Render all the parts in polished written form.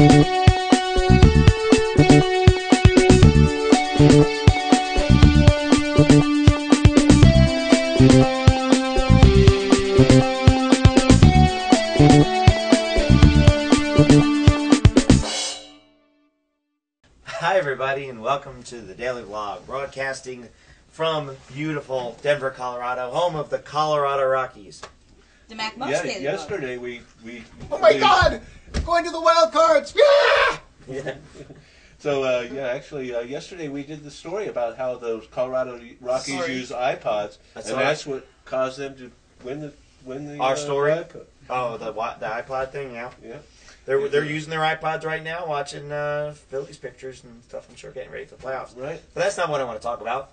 Hi everybody, and welcome to the Daily Vlog, broadcasting from beautiful Denver, Colorado, home of the Colorado Rockies. The MacMost Daily yesterday Vlog. we Oh my God! Going to the wild cards! Yeah. So yesterday we did the story about how those Colorado Rockies use iPods, that's what caused them to win the Our story. iPod. Oh, the iPod thing, yeah. Yeah. They're using their iPods right now, watching Phillies pictures and stuff. I'm sure getting ready for the playoffs. Right. But that's not what I want to talk about.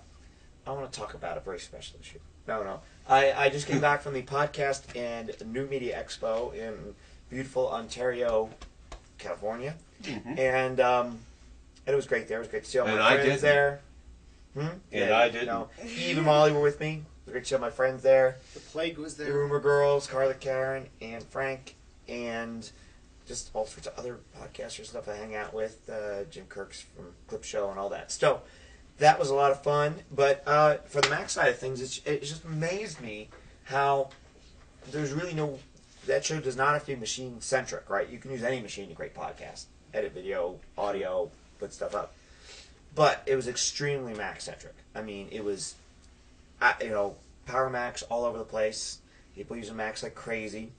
I want to talk about a very special issue. No. I just came back from the podcast and New Media Expo in beautiful Ontario, California, and it was great there. It was great to see all my friends there. I didn't. No. Eve and Molly were with me. It was great to see all my friends there. The plague was The there. Rumor Girls, Carla, Karen, and Frank, and just all sorts of other podcasters and stuff I hang out with, Jim Kirk's from Clip Show and all that. So that was a lot of fun. But for the Mac side of things, it just amazed me how there's really that show does not have to be machine-centric, right? You can use any machine to create podcasts, edit video, audio, put stuff up. But it was extremely Mac-centric. I mean, it was, Power Macs all over the place. People using Macs like crazy.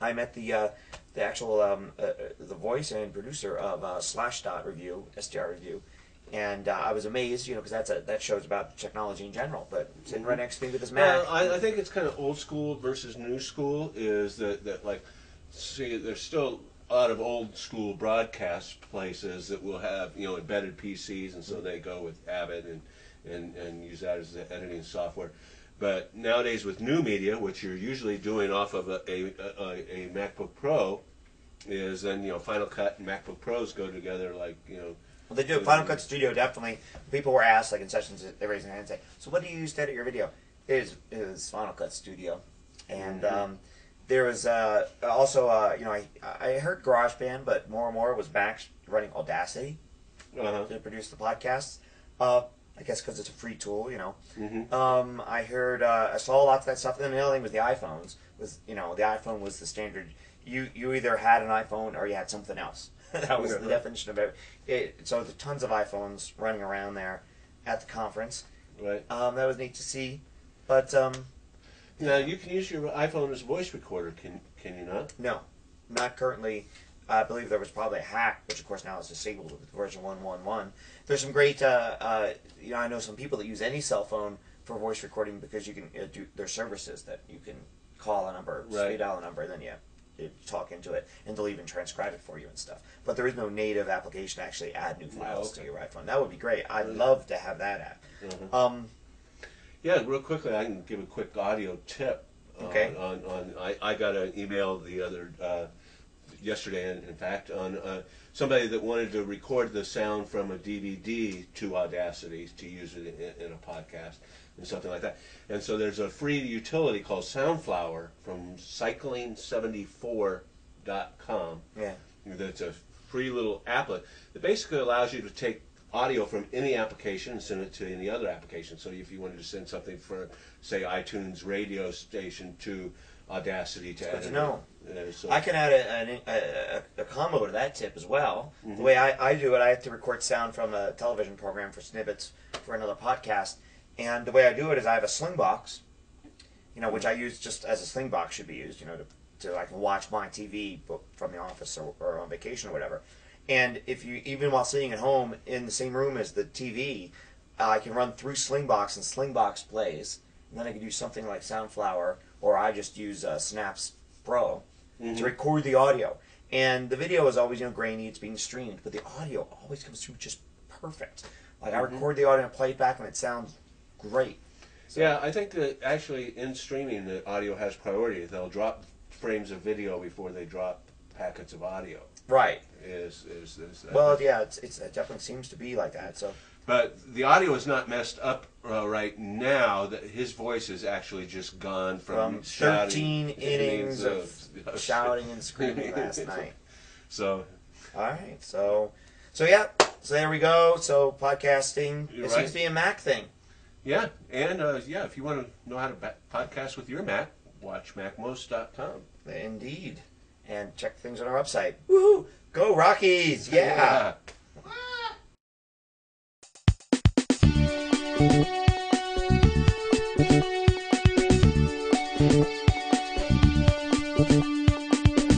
I met the actual the voice and producer of Slashdot Review, SDR Review, and I was amazed, because that show's about technology in general. But sitting right next to me with his Mac. I think it's kind of old school versus new school. Is that like, see, there's still a lot of old school broadcast places that will have embedded PCs, and so they go with Avid and use that as the editing software. But nowadays with new media, which you're usually doing off of a MacBook Pro, is then Final Cut and MacBook Pros go together like Well, they do. Final Cut Studio definitely. People were asked like in sessions, they raised their hand and say, "So what do you use to edit your video?" It is Final Cut Studio, and there was also I heard GarageBand, but more and more was Max running Audacity to produce the podcasts. I guess because it's a free tool, I heard, I saw lots of that stuff. And then the other thing was the iPhones. The iPhone was the standard. You either had an iPhone or you had something else. That was the definition of it. So there's tons of iPhones running around there at the conference. Right. That was neat to see. But now you can use your iPhone as a voice recorder. Can you not? No, not currently. I believe there was probably a hack, which of course now is disabled with version 1.1.1. There's some great, I know some people that use any cell phone for voice recording because you can there's services that you can call a number, speed dial a number, and then you talk into it, and they'll even transcribe it for you and stuff. But there is no native application to actually add new files to your iPhone. That would be great. I'd love to have that app. Yeah, real quickly, I can give a quick audio tip. Okay. I got an email the other yesterday, in fact, on somebody that wanted to record the sound from a DVD to Audacity to use it in a podcast and something like that. And so there's a free utility called Soundflower from cycling74.com. Yeah. That's a free little applet that basically allows you to take audio from any application and send it to any other application. So if you wanted to send something for, say, iTunes radio station to Audacity to edit. Good to know. So I can add a combo to that tip as well. The way I do it, I have to record sound from a television program for snippets for another podcast, and the way I do it is I have a Slingbox, which I use just as a Slingbox should be used, to I can watch my TV from the office or on vacation or whatever. And if you even while sitting at home in the same room as the TV, I can run through Slingbox and Slingbox plays, and then I can do something like Soundflower, or I just use Snaps Pro to record the audio. And the video is always, grainy, it's being streamed, but the audio always comes through just perfect. Like I record the audio and play it back, and it sounds great. So, yeah, I think that actually in streaming, the audio has priority. They'll drop frames of video before they drop packets of audio. Right. Well, yeah, it definitely seems to be like that. So. But the audio is not messed up right now. That his voice is actually just gone from 13 innings of shouting and screaming last night. So, All right. So yeah. So there we go. So podcasting, You're it right. seems to be a Mac thing. Yeah, and if you want to know how to podcast with your Mac, watch MacMost.com. Indeed. And check things on our website. Woohoo! Go Rockies! Yeah. Yeah.